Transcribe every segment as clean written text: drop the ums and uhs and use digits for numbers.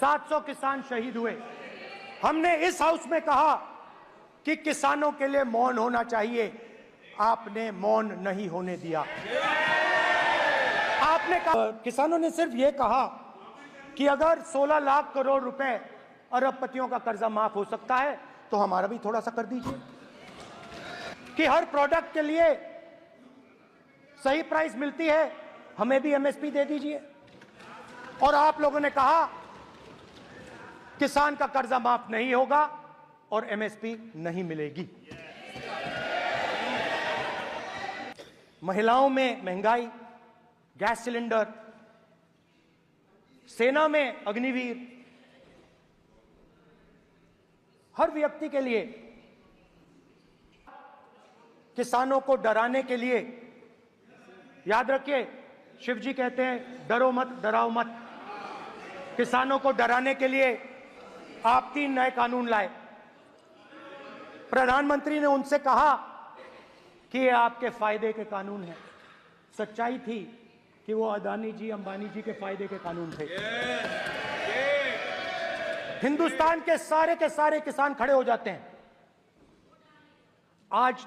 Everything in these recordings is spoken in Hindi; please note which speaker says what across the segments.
Speaker 1: 700 किसान शहीद हुए। हमने इस हाउस में कहा कि किसानों के लिए मौन होना चाहिए, आपने मौन नहीं होने दिया। आपने कहा, किसानों ने सिर्फ ये कहा कि अगर 16 लाख करोड़ रुपए अरबपतियों का कर्जा माफ हो सकता है तो हमारा भी थोड़ा सा कर दीजिए, कि हर प्रोडक्ट के लिए सही प्राइस मिलती है, हमें भी एमएसपी दे दीजिए। और आप लोगों ने कहा किसान का कर्जा माफ नहीं होगा और एमएसपी नहीं मिलेगी। महिलाओं में महंगाई, गैस सिलेंडर, सेना में अग्निवीर, हर व्यक्ति के लिए, किसानों को डराने के लिए, याद रखिए शिव जी कहते हैं डरो मत डराओ मत, किसानों को डराने के लिए आप 3 नए कानून लाए। प्रधानमंत्री ने उनसे कहा कि ये आपके फायदे के कानून हैं। सच्चाई थी कि वो अदानी जी, अंबानी जी के फायदे के कानून थे। हिंदुस्तान के सारे किसान खड़े हो जाते हैं। आज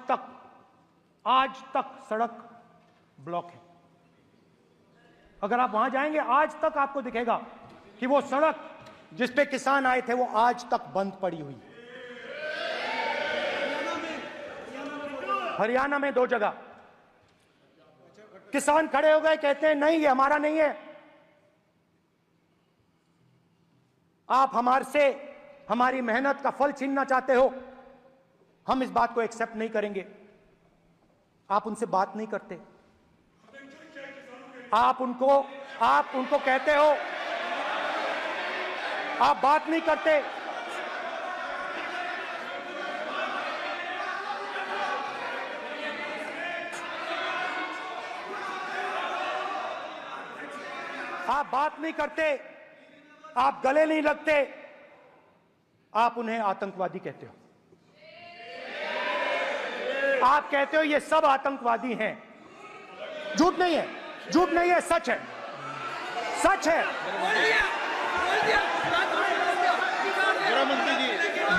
Speaker 1: तक सड़क ब्लॉक है। अगर आप वहां जाएंगे, आज तक आपको दिखेगा कि वो सड़क जिस पे किसान आए थे वो आज तक बंद पड़ी हुई है। हरियाणा में 2 जगह किसान खड़े हो गए, कहते हैं नहीं ये हमारा नहीं है, आप हमारे से हमारी मेहनत का फल छीनना चाहते हो, हम इस बात को एक्सेप्ट नहीं करेंगे। आप उनसे बात नहीं करते, आप उनको कहते हो, आप बात नहीं करते। आप बात नहीं करते, आप गले नहीं लगते, आप उन्हें आतंकवादी कहते हो। आप कहते हो ये सब आतंकवादी हैं। झूठ नहीं है, झूठ नहीं है, सच है, सच है।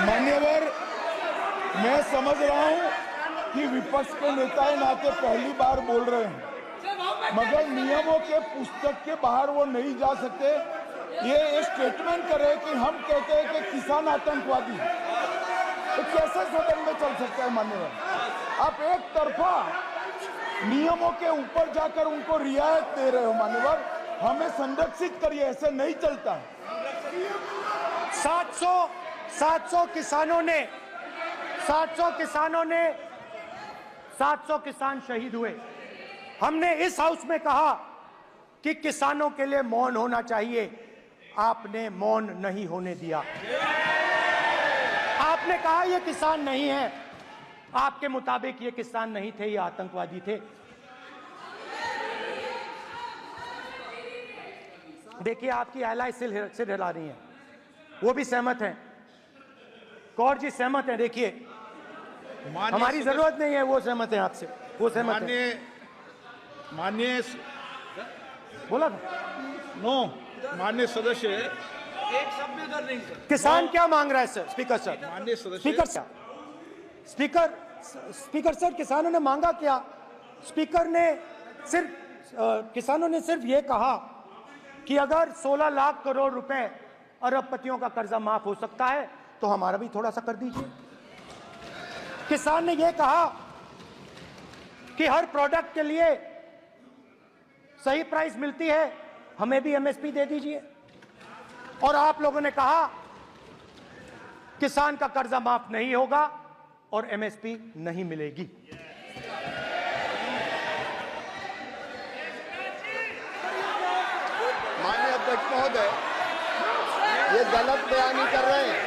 Speaker 2: मान्यवर, मैं समझ रहा हूं कि विपक्ष के नेता नाते पहली बार बोल रहे हैं, मगर नियमों के पुस्तक के बाहर वो नहीं जा सकते। ये स्टेटमेंट करे कि हम कहते हैं कि किसान आतंकवादी, तो कैसे सदन में चल सकता है? मान्यवर, आप एक तरफा नियमों के ऊपर जाकर उनको रियायत दे रहे हो। मान्यवर, हमें संरक्षित करिए, ऐसे नहीं चलता है।
Speaker 1: 700 किसान शहीद हुए। हमने इस हाउस में कहा कि किसानों के लिए मौन होना चाहिए, आपने मौन नहीं होने दिया। आपने कहा ये किसान नहीं है, आपके मुताबिक ये किसान नहीं थे, ये आतंकवादी थे। देखिए आपकी एलाय सिर हिला रही है, वो भी सहमत हैं, कौर जी सहमत हैं। देखिए हमारी जरूरत नहीं है, वो सहमत है आपसे, वो सहमत है।
Speaker 2: माननीय
Speaker 1: बोला था
Speaker 2: नो, माननीय सदस्य,
Speaker 3: एक शब्द में कर नहीं सर।
Speaker 1: किसान क्या मांग रहा है सर? स्पीकर सर,
Speaker 2: माननीय सदस्य,
Speaker 1: स्पीकर सर, किसानों ने मांगा क्या? स्पीकर ने किसानों ने सिर्फ ये कहा कि अगर 16 लाख करोड़ रुपए अरबपतियों का कर्जा माफ हो सकता है तो हमारा भी थोड़ा सा कर दीजिए। किसान ने यह कहा कि हर प्रोडक्ट के लिए सही प्राइस मिलती है, हमें भी एमएसपी दे दीजिए। और आप लोगों ने कहा किसान का कर्जा माफ नहीं होगा और एमएसपी नहीं मिलेगी।
Speaker 4: माननीय अध्यक्ष महोदय, ये गलत बयानी कर रहे हैं।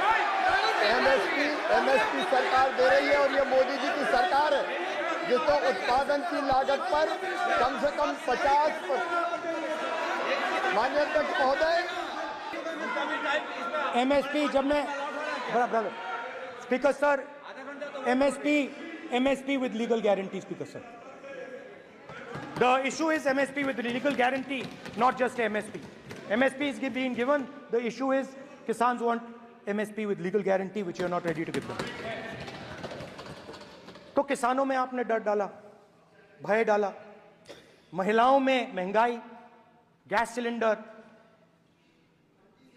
Speaker 4: एमएसपी सरकार दे रही है और ये मोदी जी की सरकार है जिसको उत्पादन की लागत पर कम से कम 50%। माननीय अध्यक्ष महोदय,
Speaker 1: एमएसपी जब मैं speaker sir, MSP with legal guarantee. Speaker sir, the issue is MSP with legal guarantee, not just MSP. MSP is being given. The issue is Kisans want MSP with legal guarantee, which you are not ready to give them. तो किसानों में आपने डर डाला, भय डाला, महिलाओं में महंगाई, गैस सिलेंडर,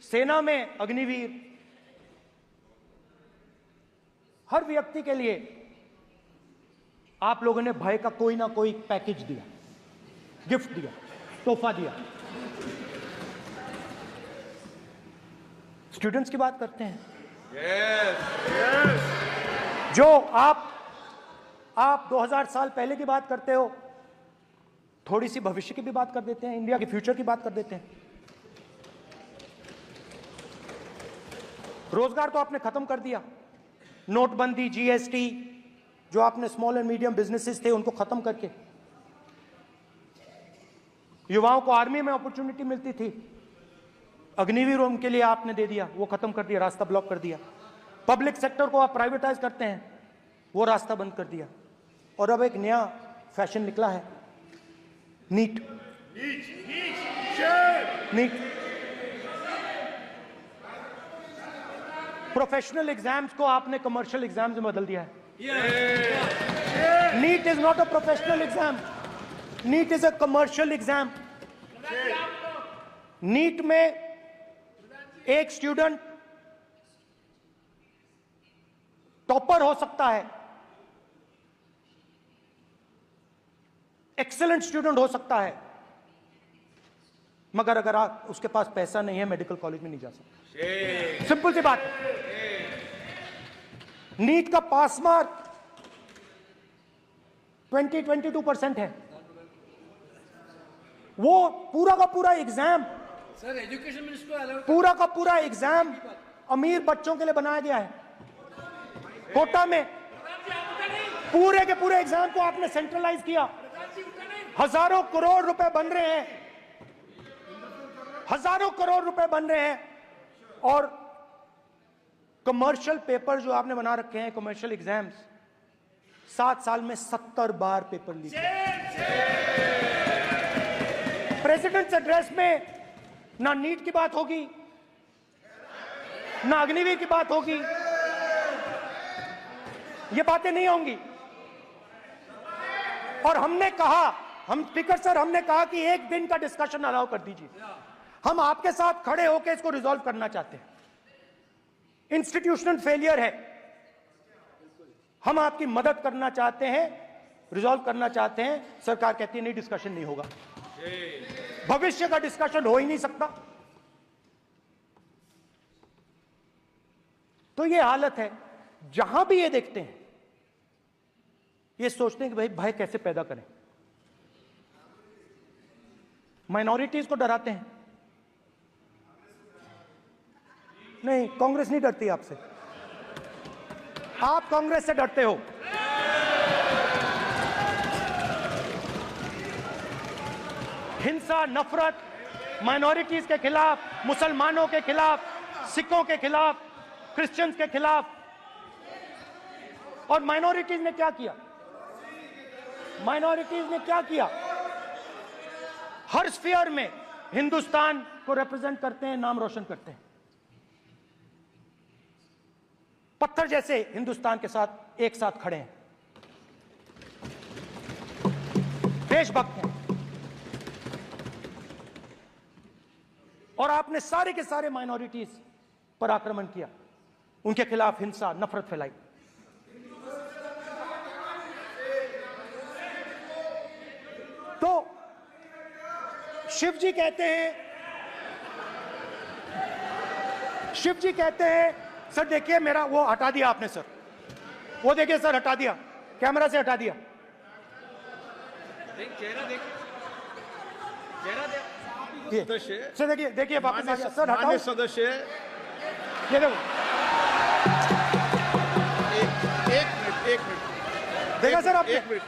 Speaker 1: सेना में अग्निवीर, हर व्यक्ति के लिए आप लोगों ने भय का कोई ना कोई पैकेज दिया, गिफ्ट दिया, तोहफा दिया। स्टूडेंट्स की बात करते हैं। जो आप 2000 साल पहले की बात करते हो, थोड़ी सी भविष्य की भी बात कर देते हैं, इंडिया के फ्यूचर की बात कर देते हैं। रोजगार तो आपने खत्म कर दिया, नोटबंदी, जीएसटी, जो आपने स्मॉल एंड मीडियम बिजनेसेस थे उनको खत्म करके, युवाओं को आर्मी में अपॉर्चुनिटी मिलती थी, अग्निवीर उनके लिए आपने दे दिया, वो खत्म कर दिया, रास्ता ब्लॉक कर दिया। पब्लिक सेक्टर को आप प्राइवेटाइज करते हैं, वो रास्ता बंद कर दिया। और अब एक नया फैशन निकला है, नीट। प्रोफेशनल एग्जाम्स को आपने कमर्शियल एग्जाम्स में बदल दिया है। NEET is not a professional exam, NEET is a commercial exam. NEET में एक स्टूडेंट टॉपर हो सकता है, एक्सेलेंट स्टूडेंट हो सकता है, मगर अगर उसके पास पैसा नहीं है, मेडिकल कॉलेज में नहीं जा सकता। सिंपल सी बात। नीट का पास मार्क 22% है। वो पूरा का पूरा exam,
Speaker 3: sir education minister allowed,
Speaker 1: पूरा का पूरा एग्जाम अमीर बच्चों के लिए बनाया गया है। कोटा में पूरे के पूरे एग्जाम को आपने सेंट्रलाइज किया। हजारों करोड़ रुपए बन रहे हैं, हजारों करोड़ रुपए बन रहे हैं। और कमर्शियल पेपर जो आपने बना रखे हैं, कमर्शियल एग्जाम्स, 7 साल में 70 बार पेपर लीक। प्रेसिडेंट्स एड्रेस में ना नीट की बात होगी, ना अग्निवीर की बात होगी, ये बातें नहीं होंगी। और हमने कहा, हम स्पीकर सर, हमने कहा कि एक दिन का डिस्कशन अलाउ कर दीजिए। हम आपके साथ खड़े होकर इसको रिजॉल्व करना चाहते हैं। इंस्टीट्यूशनल फेलियर है, हम आपकी मदद करना चाहते हैं, रिजॉल्व करना चाहते हैं। सरकार कहती है नहीं, डिस्कशन नहीं होगा, भविष्य का डिस्कशन हो ही नहीं सकता। तो ये हालत है। जहां भी ये देखते हैं, ये सोचते हैं कि भाई भय कैसे पैदा करें। माइनॉरिटीज को डराते हैं। नहीं, कांग्रेस नहीं डरती आपसे, आप कांग्रेस से डरते हो। हिंसा, नफरत, माइनॉरिटीज के खिलाफ, मुसलमानों के खिलाफ, सिखों के खिलाफ, क्रिश्चियंस के खिलाफ। और माइनॉरिटीज ने क्या किया? माइनॉरिटीज ने क्या किया? हर स्फीयर में हिंदुस्तान को रिप्रेजेंट करते हैं, नाम रोशन करते हैं। पत्थर जैसे हिंदुस्तान के साथ एक साथ खड़े हैं, देशभक्त हैं। और आपने सारे के सारे माइनॉरिटीज पर आक्रमण किया, उनके खिलाफ हिंसा, नफरत फैलाई। तो शिव जी कहते हैं, सर देखिए मेरा वो हटा दिया आपने सर, वो देखिए सर हटा दिया, कैमरा से हटा दिया।
Speaker 3: चेहरा देखिए, चेहरा
Speaker 2: सदस्य,
Speaker 1: सर देखिए वापस आ गया सर, हटाओ
Speaker 2: सदस्य।
Speaker 1: ये देखो,
Speaker 2: एक मिनट
Speaker 1: देखा सर आपने?
Speaker 2: एक मिनट।